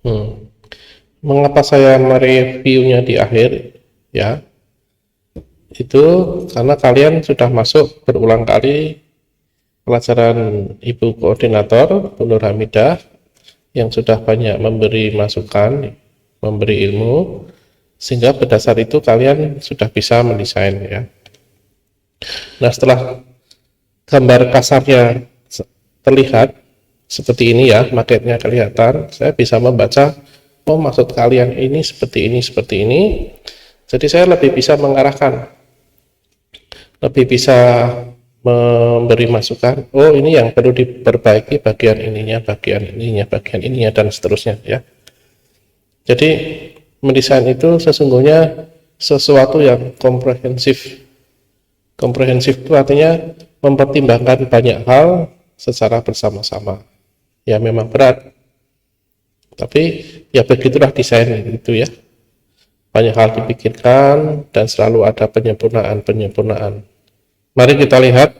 Hmm. Mengapa saya mereviewnya di akhir? Ya, itu karena kalian sudah masuk berulang kali pelajaran Ibu Koordinator Bu Nur Hamidah yang sudah banyak memberi masukan, memberi ilmu, sehingga berdasar itu kalian sudah bisa mendesain ya. Nah, setelah gambar kasarnya terlihat seperti ini ya, maketnya kelihatan, saya bisa membaca, oh maksud kalian ini seperti ini, seperti ini. Jadi saya lebih bisa mengarahkan, lebih bisa memberi masukan, oh ini yang perlu diperbaiki bagian ininya, bagian ininya, bagian ininya, dan seterusnya ya. Jadi mendesain itu sesungguhnya sesuatu yang komprehensif. Komprehensif itu artinya mempertimbangkan banyak hal secara bersama-sama. Ya memang berat, tapi ya begitulah desain itu ya. Banyak hal dipikirkan dan selalu ada penyempurnaan. Mari kita lihat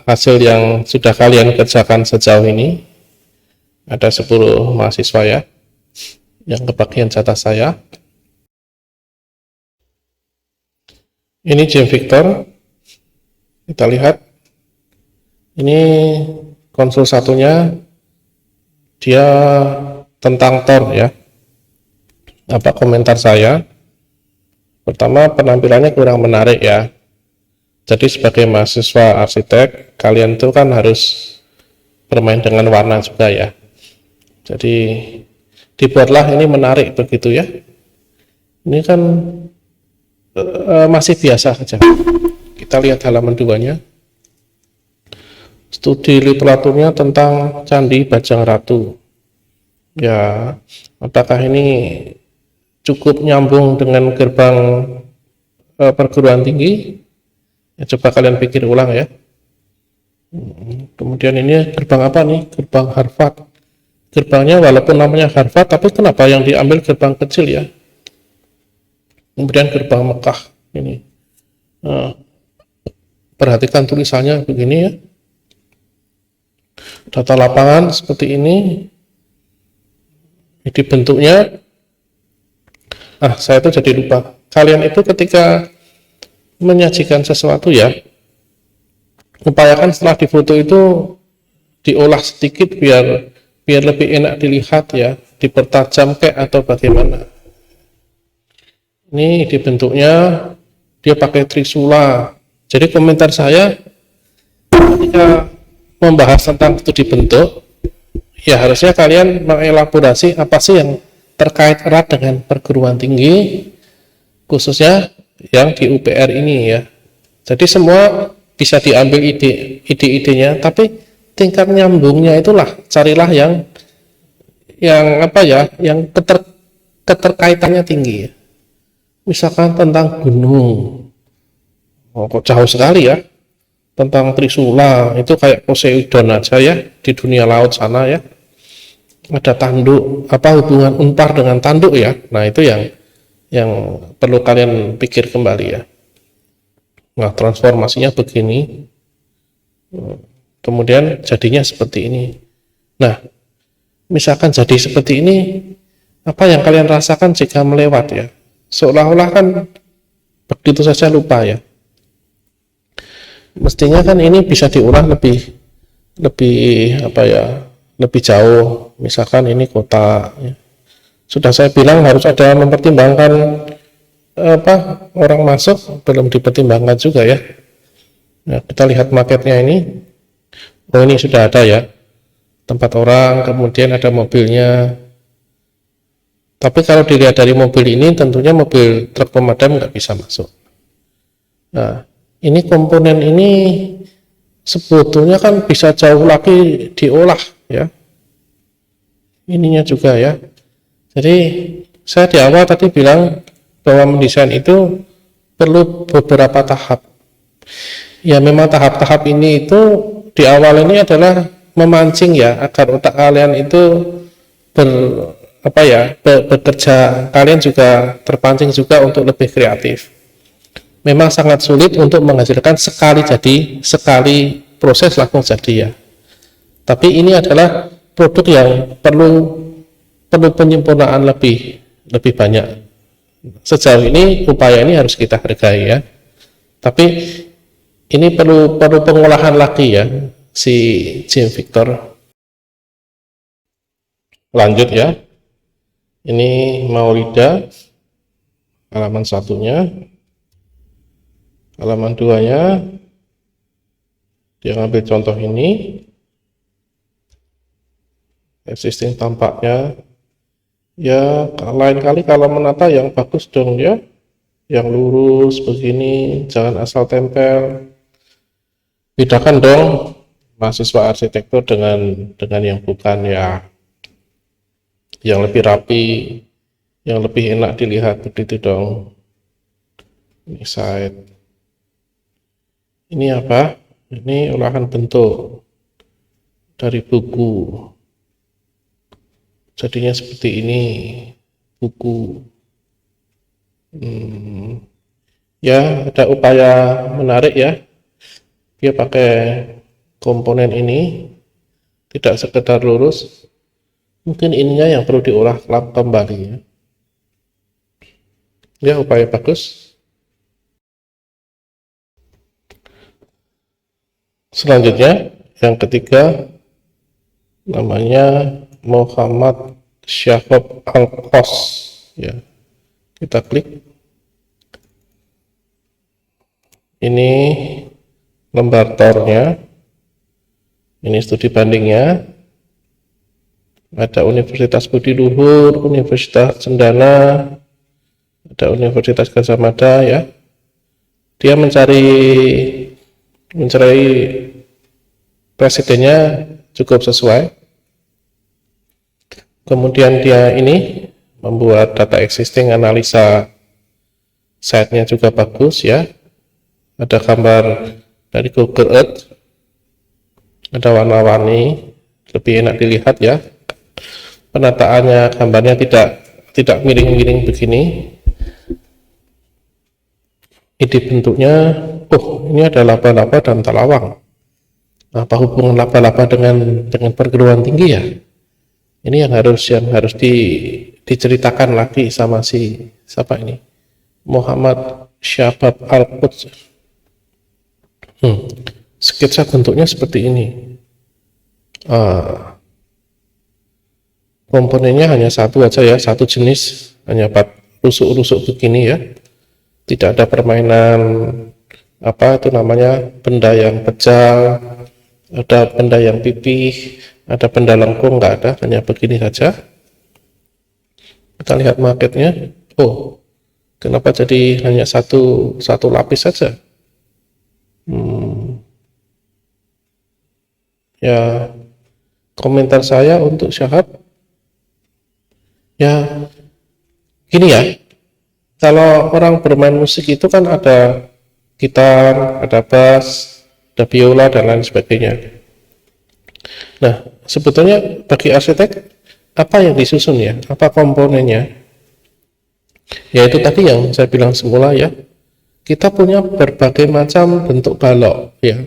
hasil yang sudah kalian kerjakan sejauh ini. Ada 10 mahasiswa ya, yang kebagian jatah saya. Ini James Victor. Kita lihat. Ini konsul satunya, dia tentang Thor ya. Apa komentar saya? Pertama, penampilannya kurang menarik ya. Jadi sebagai mahasiswa arsitek, kalian tuh kan harus bermain dengan warna juga ya. Jadi dibuatlah ini menarik begitu ya. Ini kan masih biasa saja. Kita lihat halaman 2-nya. Studi literaturnya tentang Candi Bajang Ratu. Ya, apakah ini cukup nyambung dengan gerbang perguruan tinggi? Ya, coba kalian pikir ulang ya. Kemudian ini gerbang apa nih? Gerbang Harvard. Gerbangnya walaupun namanya Harvard, tapi kenapa yang diambil gerbang kecil ya? Kemudian gerbang Mekah ini. Perhatikan tulisannya begini ya. Data lapangan seperti ini. Ini bentuknya. Saya tuh jadi lupa. Kalian itu ketika menyajikan sesuatu ya, upayakan setelah difoto itu diolah sedikit biar lebih enak dilihat ya, dipertajam kayak atau bagaimana. Ini di bentuknya dia pakai trisula. Jadi komentar saya ketika membahas tentang itu dibentuk, ya harusnya kalian mengelaborasi apa sih yang terkait erat dengan perguruan tinggi, khususnya yang di UPR ini ya. Jadi semua bisa diambil ide-idenya, tapi tingkat nyambungnya itulah carilah yang apa ya, yang keterkaitannya tinggi ya. Misalkan tentang gunung, kok jauh sekali ya, tentang trisula itu kayak Poseidon aja ya, di dunia laut sana ya. Ada tanduk, apa hubungan Unpar dengan tanduk ya. Nah itu yang perlu kalian pikir kembali ya. Nah transformasinya begini, kemudian jadinya seperti ini. Nah misalkan jadi seperti ini, apa yang kalian rasakan jika melewat ya? Seolah-olah kan begitu saja lupa ya. Mestinya kan ini bisa diulang lebih apa ya, lebih jauh. Misalkan ini kota ya. Sudah saya bilang harus ada mempertimbangkan orang masuk, belum dipertimbangkan juga ya. Nah, kita lihat maketnya ini. Oh ini sudah ada ya, tempat orang, kemudian ada mobilnya. Tapi kalau dilihat dari mobil ini, tentunya mobil truk pemadam nggak bisa masuk. Nah, ini komponen ini sebetulnya kan bisa jauh lagi diolah ya. Ininya juga ya. Jadi saya di awal tadi bilang bahwa mendesain itu perlu beberapa tahap. Ya memang tahap-tahap ini itu di awal ini adalah memancing ya, agar otak kalian itu bekerja, kalian juga terpancing juga untuk lebih kreatif. Memang sangat sulit untuk menghasilkan sekali proses langsung jadi ya. Tapi ini adalah produk yang perlu perlu penyempurnaan lebih banyak. Sejauh ini upaya ini harus kita hargai ya. Tapi ini perlu pengolahan lagi ya si Jim Victor. Lanjut ya. Ini Maulida halaman 1-nya. Halaman 2-nya dia ngambil contoh ini. Existing tampaknya ya, lain kali kalau menata yang bagus dong ya, yang lurus begini, jangan asal tempel. Bedakan dong mahasiswa arsitektur dengan yang bukan ya, yang lebih rapi, yang lebih enak dilihat, begitu dong. Ini side, ini apa, ini olahan bentuk dari buku, jadinya seperti ini buku. Ya, ada upaya menarik ya, dia pakai komponen ini, tidak sekedar lurus, mungkin ininya yang perlu diolah kembali ya. Ya, upaya bagus. Selanjutnya yang ketiga namanya Muhammad Syahab Al-Qos ya. Kita klik. Ini lembar tornya. Ini studi bandingnya. Ada Universitas Budi Luhur, Universitas Cendana, ada Universitas Gadjah Mada ya. Dia mencari presidennya cukup sesuai. Kemudian dia ini membuat data existing, analisa site-nya juga bagus ya. Ada gambar dari Google Earth, ada warna-warni, lebih enak dilihat ya. Penataannya, gambarnya tidak miring-miring begini. Ini bentuknya, ini ada laba-laba dan telawang. Apa hubungan laba-laba dengan perguruan tinggi ya? Ini yang harus diceritakan lagi sama siapa ini, Muhammad Syahab Al-Quds. Sketsa bentuknya seperti ini. Komponennya hanya satu aja ya, satu jenis, hanya 4 rusuk-rusuk begini ya. Tidak ada permainan apa itu namanya, benda yang pejal, ada benda yang pipih, ada benda lengkung, nggak ada, hanya begini saja. Kita lihat marketnya. Kenapa jadi hanya satu lapis saja? Ya, komentar saya untuk Syahab ya gini ya, kalau orang bermain musik itu kan ada gitar, ada bass, ada biola dan lain sebagainya. Nah, sebetulnya bagi arsitek apa yang disusun ya, apa komponennya? Ya itu tadi yang saya bilang semula ya, kita punya berbagai macam bentuk balok ya,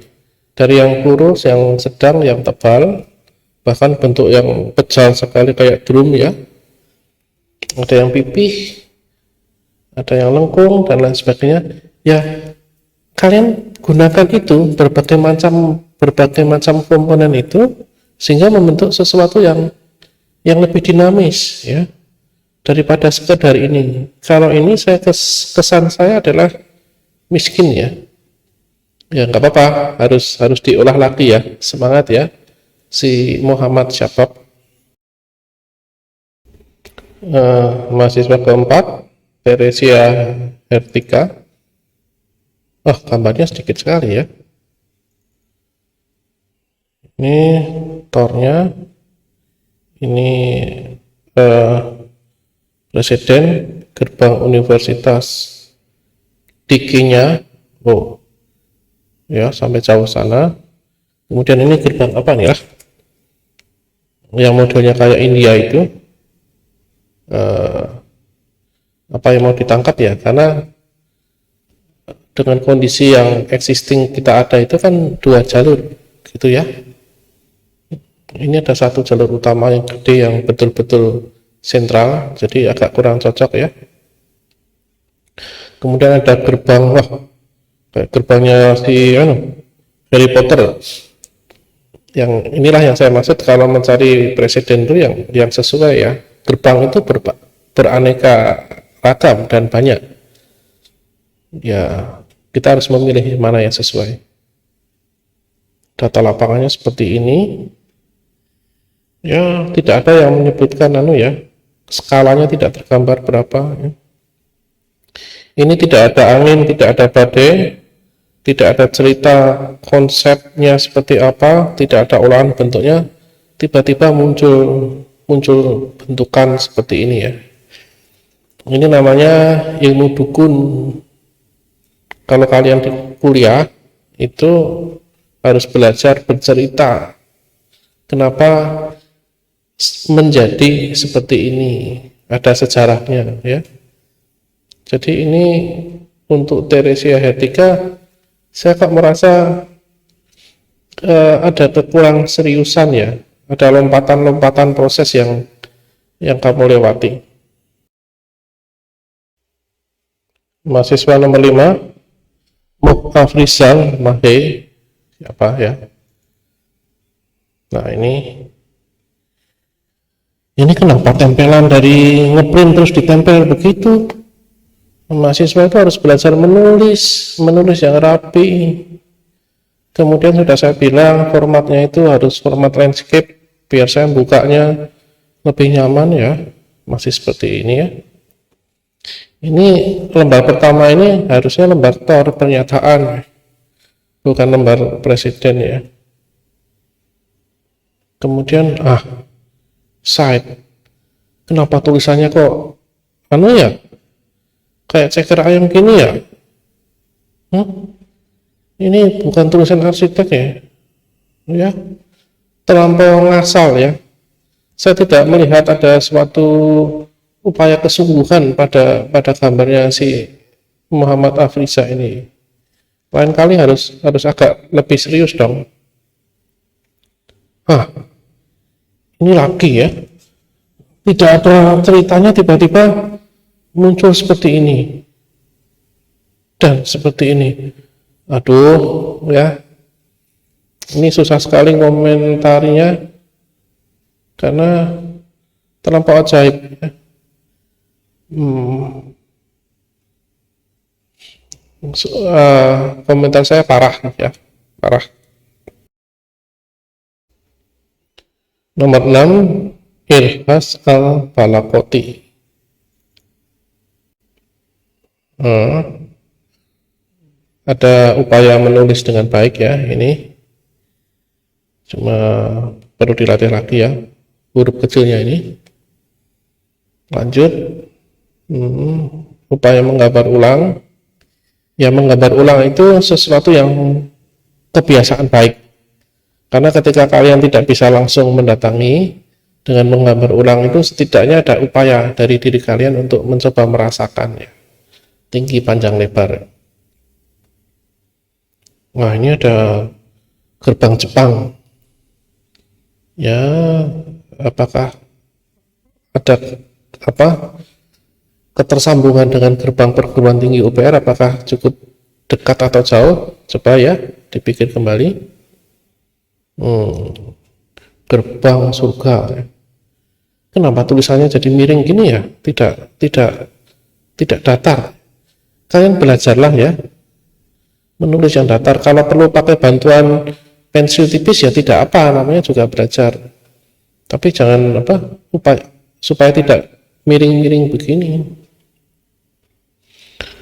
dari yang kurus, yang sedang, yang tebal, bahkan bentuk yang pejal sekali kayak drum ya, ada yang pipih, ada yang lengkung dan lain sebagainya ya. Kalian gunakan itu berbagai macam komponen itu sehingga membentuk sesuatu yang lebih dinamis ya, daripada sekedar ini. Kalau ini kesan saya adalah miskin ya. Ya nggak apa-apa, harus diolah lagi ya, semangat ya si Muhammad Syahab. Mahasiswa keempat, Teresia Hertika. Gambarnya sedikit sekali ya. Ini tornya, ini presiden gerbang Universitas Diki-nya, ya sampai jauh sana. Kemudian ini gerbang apa nih lah, yang modelnya kayak India itu. Apa yang mau ditangkap ya, karena dengan kondisi yang existing kita ada itu kan 2 jalur gitu ya. Ini ada 1 jalur utama yang gede yang betul-betul sentral, jadi agak kurang cocok ya. Kemudian ada gerbang, wah kayak gerbangnya si Harry Potter. Yang inilah yang saya maksud kalau mencari presiden itu yang sesuai ya. Gerbang itu beraneka ragam dan banyak. Ya, kita harus memilih mana yang sesuai. Data lapangannya seperti ini. Ya, tidak ada yang menyebutkan skalanya tidak tergambar berapa ya. Ini tidak ada angin, tidak ada badai, tidak ada cerita konsepnya seperti apa, tidak ada olahan bentuknya, tiba-tiba muncul bentukan seperti ini ya. Ini namanya ilmu dukun. Kalau kalian di kuliah itu harus belajar bercerita kenapa menjadi seperti ini, ada sejarahnya ya. Jadi ini untuk Theresia Hertika saya kok merasa ada kekurang seriusan ya, ada lompatan-lompatan proses yang kamu lewati. Mahasiswa nomor 5 Afrizal Mahe, siapa ya? Nah ini kenapa tempelan dari ngeprint terus ditempel begitu? Mahasiswa itu harus belajar menulis yang rapi. Kemudian sudah saya bilang formatnya itu harus format landscape biar saya bukanya lebih nyaman ya. Masih seperti ini ya. Ini lembar pertama ini harusnya lembar tor pernyataan, bukan lembar presiden ya. Kemudian site, kenapa tulisannya kok kayak ceker ayam gini ya? Ini bukan tulisan arsitek ya, terlampau ngasal ya. Saya tidak melihat ada suatu upaya kesungguhan pada gambarnya si Muhammad Afriza ini. Lain kali harus agak lebih serius dong. Ini lagi ya, tidak ada ceritanya, tiba-tiba muncul seperti ini dan seperti ini. Aduh ya, ini susah sekali komentarinya karena terlampau ajaib ya. Komentar saya parah ya, parah. Nomor 6 Irhas al-Balakoti. Ada upaya menulis dengan baik ya, ini cuma perlu dilatih lagi ya huruf kecilnya ini. Lanjut, upaya menggambar ulang. Ya, menggambar ulang itu sesuatu yang kebiasaan baik, karena ketika kalian tidak bisa langsung mendatangi dengan menggambar ulang itu, setidaknya ada upaya dari diri kalian untuk mencoba merasakan ya, tinggi panjang lebar. Wah, ini ada gerbang Jepang ya, apakah ada ketersambungan dengan gerbang perguruan tinggi UPR, apakah cukup dekat atau jauh? Coba ya dipikir kembali. Gerbang surga, kenapa tulisannya jadi miring gini ya? Tidak datar. Kalian belajarlah ya menulis yang datar. Kalau perlu pakai bantuan pensil tipis ya tidak apa, namanya juga belajar. Tapi jangan supaya tidak miring-miring begini.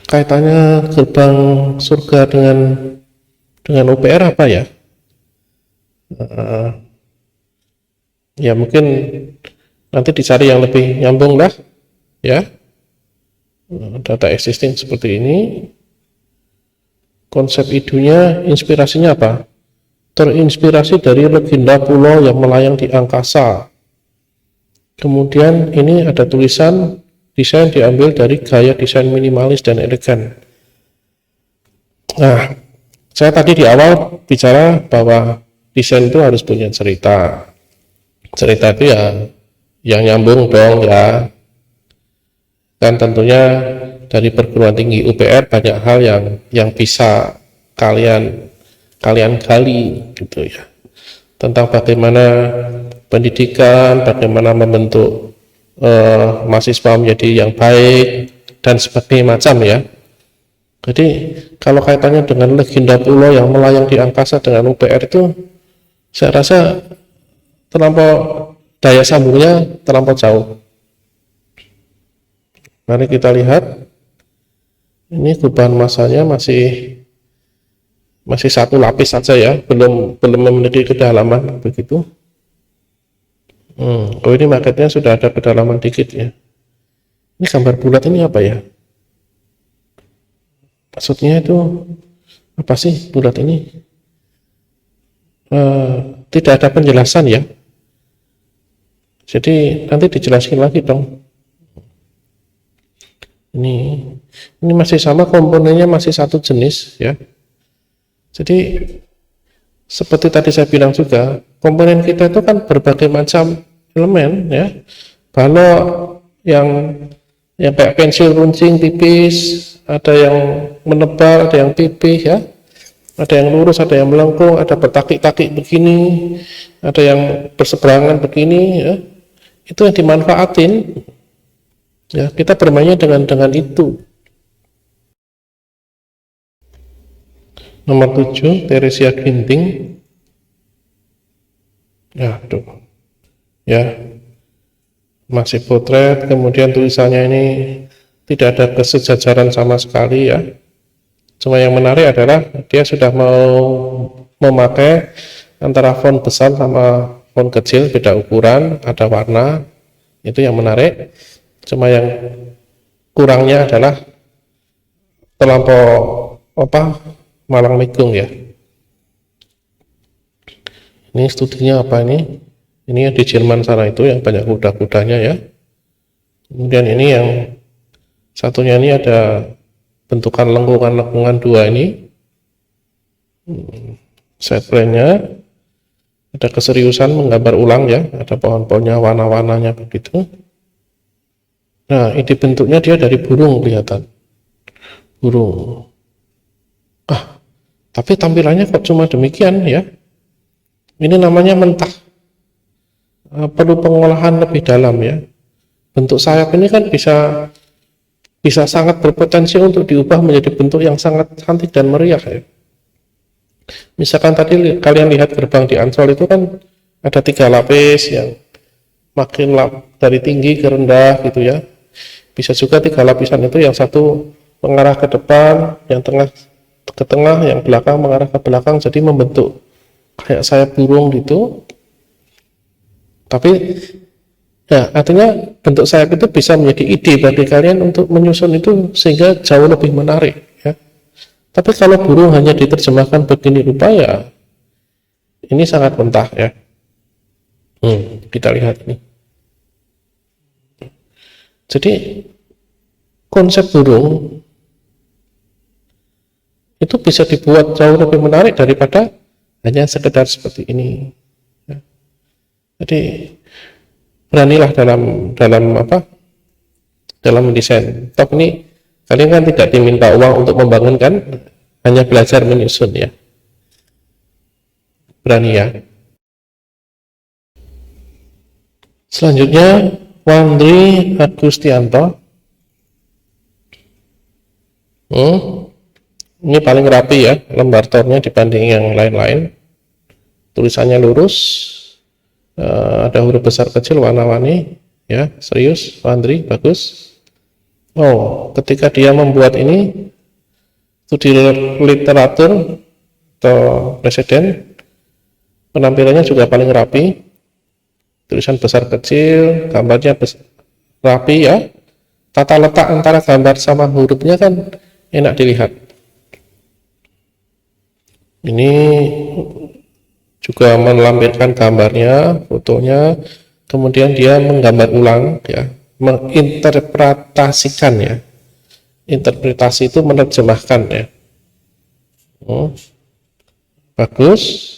Kaitannya gerbang surga dengan UPR apa ya? Ya mungkin nanti dicari yang lebih nyambung lah ya. Data existing seperti ini. Konsep idenya, inspirasinya apa? Terinspirasi dari legenda pulau yang melayang di angkasa. Kemudian ini ada tulisan desain diambil dari gaya desain minimalis dan elegan. Nah, saya tadi di awal bicara bahwa desain itu harus punya cerita. Cerita itu ya yang nyambung dong ya. Dan tentunya dari perguruan tinggi UPR banyak hal yang bisa kalian gali gitu ya, tentang bagaimana pendidikan, bagaimana membentuk mahasiswa menjadi yang baik dan sebagainya macam ya. Jadi kalau kaitannya dengan legenda pulau yang melayang di angkasa dengan UPR itu, saya rasa terlampau, daya sambungnya terlampau jauh. Mari kita lihat, ini gubahan masanya masih satu lapis saja ya, belum memiliki kedalaman begitu. Oh ini marketnya sudah ada kedalaman dikit ya. Ini gambar bulat ini apa ya? Maksudnya itu apa sih bulat ini? Tidak ada penjelasan ya. Jadi nanti dijelaskan lagi dong. Ini masih sama, komponennya masih satu jenis ya. Jadi seperti tadi saya bilang juga, komponen kita itu kan berbagai macam elemen ya. Balok yang kayak pensil runcing tipis, ada yang menebal, ada yang pipih ya. Ada yang lurus, ada yang melengkung, ada bertakik-takik begini, ada yang berseberangan begini ya. Itu yang dimanfaatin. Ya, kita bermainnya dengan itu. Nomor 7, Teresia Ginting. Ya, tuh. Ya. Masih potret, kemudian tulisannya ini tidak ada kesejajaran sama sekali ya. Cuma yang menarik adalah dia sudah mau memakai antara font besar sama font kecil, beda ukuran, ada warna. Itu yang menarik. Cuma yang kurangnya adalah terlampau malang migung ya. Ini studinya apa ini? Ini di Jerman sana itu yang banyak kuda-kudanya ya. Kemudian ini yang satunya ini ada bentukan lengkungan dua ini. Set plan-nya ada keseriusan menggambar ulang ya, ada pohon-pohonnya, warna-warnanya begitu. Nah, ini bentuknya dia dari burung kelihatan. Burung. Tapi tampilannya kok cuma demikian ya. Ini namanya mentah. Perlu pengolahan lebih dalam ya. Bentuk sayap ini kan bisa sangat berpotensi untuk diubah menjadi bentuk yang sangat cantik dan meriah ya. Misalkan tadi kalian lihat gerbang di Ancol itu kan ada 3 lapis yang makin dari tinggi ke rendah gitu ya. Bisa juga 3 lapisan itu yang satu mengarah ke depan, yang tengah ke tengah, yang belakang mengarah ke belakang, jadi membentuk kayak sayap burung gitu. Tapi ya artinya bentuk sayap itu bisa menjadi ide bagi kalian untuk menyusun itu sehingga jauh lebih menarik ya. Tapi kalau burung hanya diterjemahkan begini rupa ya, ini sangat mentah ya. Kita lihat ini. Jadi konsep burung itu bisa dibuat jauh lebih menarik daripada hanya sekedar seperti ini. Ya. Jadi beranilah dalam mendesain. Toh ini kalian kan tidak diminta uang untuk membangun kan, hanya belajar menyusun ya. Berani ya. Selanjutnya Wandri Agustianto. Ini paling rapi ya lembar tornya dibanding yang lain-lain. Tulisannya lurus, ada huruf besar kecil warna-warni ya, serius Wandri, bagus. Ketika dia membuat ini studi literatur atau presiden, penampilannya juga paling rapi. Tulisan besar kecil, gambarnya rapi ya. Tata letak antara gambar sama hurufnya kan enak dilihat. Ini juga melampirkan gambarnya, fotonya, kemudian dia menggambar ulang ya, menginterpretasikan ya. Interpretasi itu menerjemahkan ya. Bagus.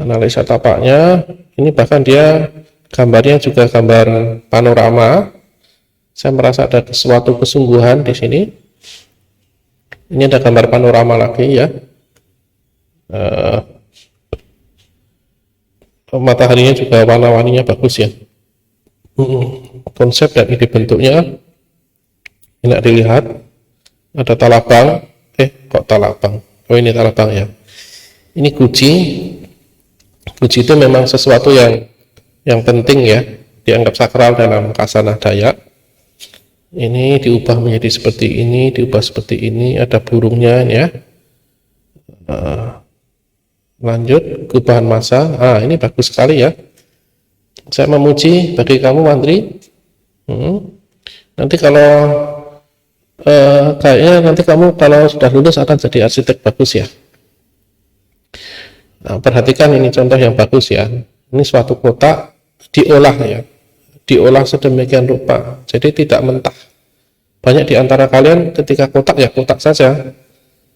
Analisa tapaknya, ini bahkan dia gambarnya juga gambar panorama. Saya merasa ada suatu kesungguhan di sini. Ini ada gambar panorama lagi ya. Mataharinya juga warna-warninya bagus ya. Konsep dan ide bentuknya enak dilihat. Ada talabang, kok talabang? Oh ini talabang ya. Ini guci. Guci itu memang sesuatu yang penting ya, dianggap sakral dalam kasanah Dayak. Ini diubah menjadi seperti ini, diubah seperti ini, ada burungnya ya. Lanjut, gubahan massa. Ini bagus sekali ya. Saya memuji bagi kamu Mantri. Nanti kalau kayaknya nanti kamu kalau sudah lulus akan jadi arsitek bagus ya. Nah, perhatikan ini contoh yang bagus ya. Ini suatu kotak diolah ya, diolah sedemikian rupa, jadi tidak mentah. Banyak di antara kalian ketika kotak ya kotak saja,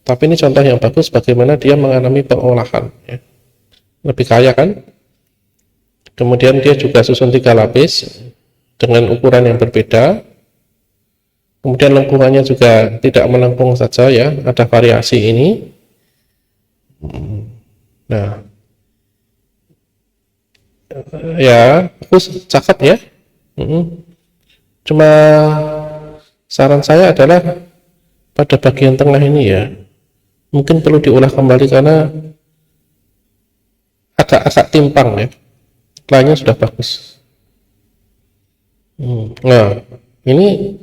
tapi ini contoh yang bagus bagaimana dia mengalami pengolahan ya. Lebih kaya kan. Kemudian dia juga susun 3 lapis dengan ukuran yang berbeda. Kemudian lengkungannya juga tidak melengkung saja ya, ada variasi ini. Nah ya bagus, cakep ya. Cuma saran saya adalah pada bagian tengah ini ya, mungkin perlu diolah kembali karena agak timpang ya. Lainnya sudah bagus. Nah ini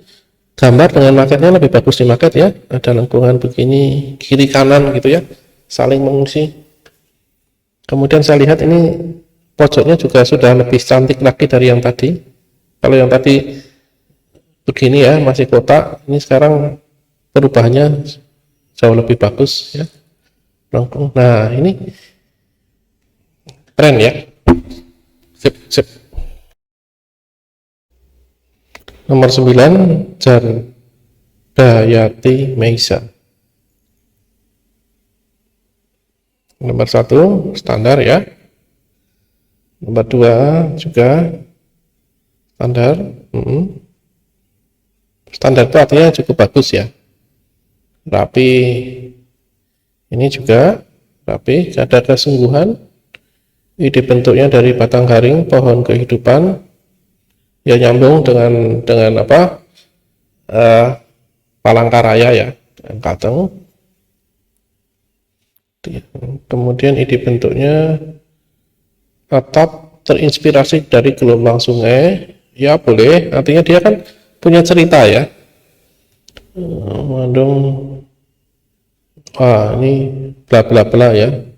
gambar dengan maketnya lebih bagus di maket ya. Ada lengkungan begini kiri kanan gitu ya, saling mengisi. Kemudian saya lihat ini pojoknya juga sudah lebih cantik lagi dari yang tadi. Kalau yang tadi begini ya, masih kotak, ini sekarang perubahannya jauh lebih bagus ya. Nah ini keren ya. Sip. Nomor 9, Jardayati Meisa. Nomor 1 standar ya. Nomor 2 juga standar. Standar itu artinya cukup bagus ya, rapi. Ini juga rapi, ada kesungguhan. Ide bentuknya dari batang garing pohon kehidupan ya, nyambung dengan apa, Palangkaraya ya, dengan Kateng. Kemudian ide bentuknya atap terinspirasi dari gelombang sungai ya, boleh, artinya dia kan punya cerita ya. Ini bla bla bla ya.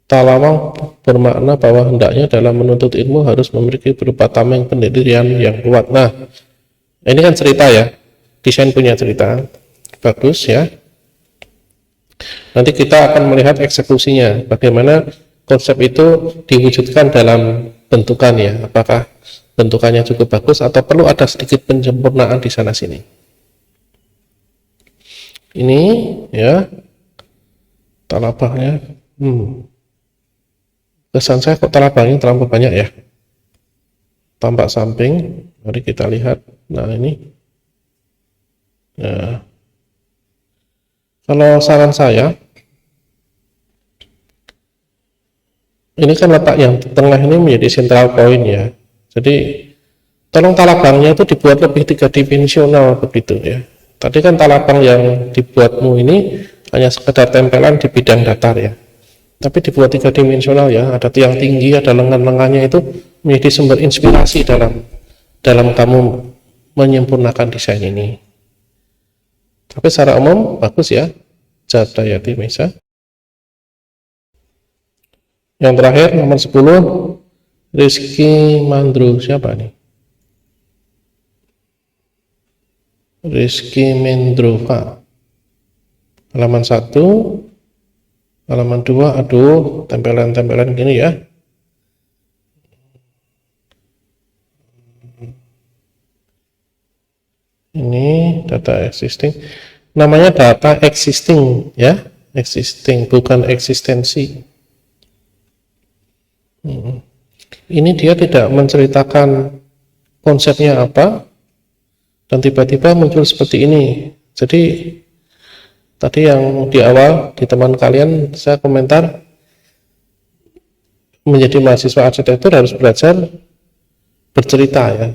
Talawang bermakna bahwa hendaknya dalam menuntut ilmu harus memiliki berupa tameng pendirian yang kuat. Nah ini kan cerita ya, desain punya cerita, bagus ya. Nanti kita akan melihat eksekusinya, bagaimana konsep itu diwujudkan dalam bentukan ya, apakah bentukannya cukup bagus atau perlu ada sedikit penyempurnaan di sana sini. Ini ya talabahnya. Kesan saya kok talabahnya terlalu banyak ya. Tampak samping, mari kita lihat. Nah ini. Nah, kalau saran saya, ini kan letak yang tengah ini menjadi central point ya. Jadi tolong talabangnya itu dibuat lebih 3 dimensional begitu ya. Tadi kan talabang yang dibuatmu ini hanya sekedar tempelan di bidang datar ya. Tapi dibuat 3 dimensional ya, ada tiang tinggi, ada lengan-lengannya, itu menjadi sumber inspirasi dalam kamu menyempurnakan desain ini. Tapi secara umum bagus ya, Jardayati Meisa. Yang terakhir nomor 10, Rizky Mandru. Siapa nih? Rizky Mendrova. Halaman 1, halaman 2, aduh, tempelan-tempelan gini ya. Ini data existing. Namanya data existing ya, existing bukan eksistensi. ini dia tidak menceritakan konsepnya apa, dan tiba-tiba muncul seperti ini. Jadi tadi yang di awal di teman kalian saya komentar, menjadi mahasiswa arsitektur harus belajar bercerita ya,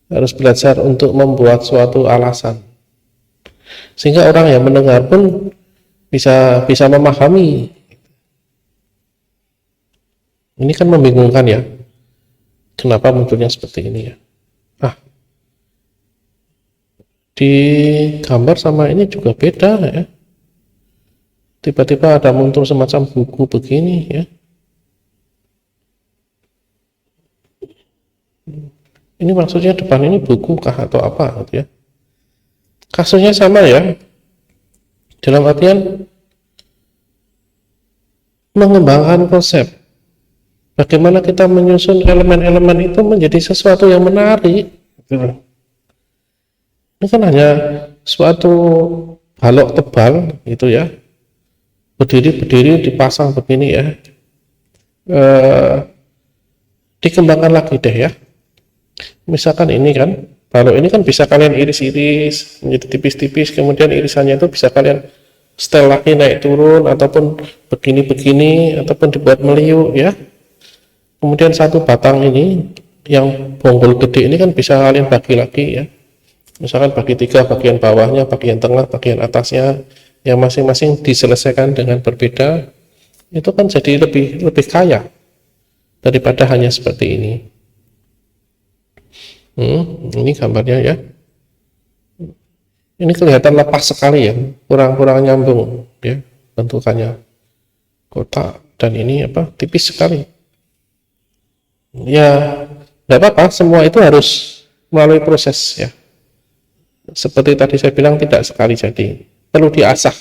harus belajar untuk membuat suatu alasan sehingga orang yang mendengar pun bisa memahami. Ini kan membingungkan ya, kenapa munculnya seperti ini ya. Di gambar sama ini juga beda ya, tiba-tiba ada muncul semacam buku begini ya. Ini maksudnya depan ini buku kah atau apa gitu ya. Kasusnya sama ya, dalam artian mengembangkan konsep. Bagaimana kita menyusun elemen-elemen itu menjadi sesuatu yang menarik. Ini kan hanya suatu balok tebal gitu ya, berdiri dipasang begini ya. Dikembangkan lagi deh ya. Misalkan ini kan, balok ini kan bisa kalian iris-iris menjadi tipis-tipis, kemudian irisannya itu bisa kalian setel lagi naik turun, ataupun begini-begini, ataupun dibuat meliuk ya. Kemudian satu batang ini yang bonggol gede ini kan bisa kalian bagi lagi ya. Misalkan bagi 3, bagian bawahnya, bagian tengah, bagian atasnya, yang masing-masing diselesaikan dengan berbeda. Itu kan jadi lebih kaya daripada hanya seperti ini. Ini gambarnya ya. Ini kelihatan lepas sekali ya, kurang nyambung ya bentukannya, kotak, dan ini tipis sekali. Ya nggak apa-apa, semua itu harus melalui proses ya. Seperti tadi saya bilang, tidak sekali jadi, perlu diasah.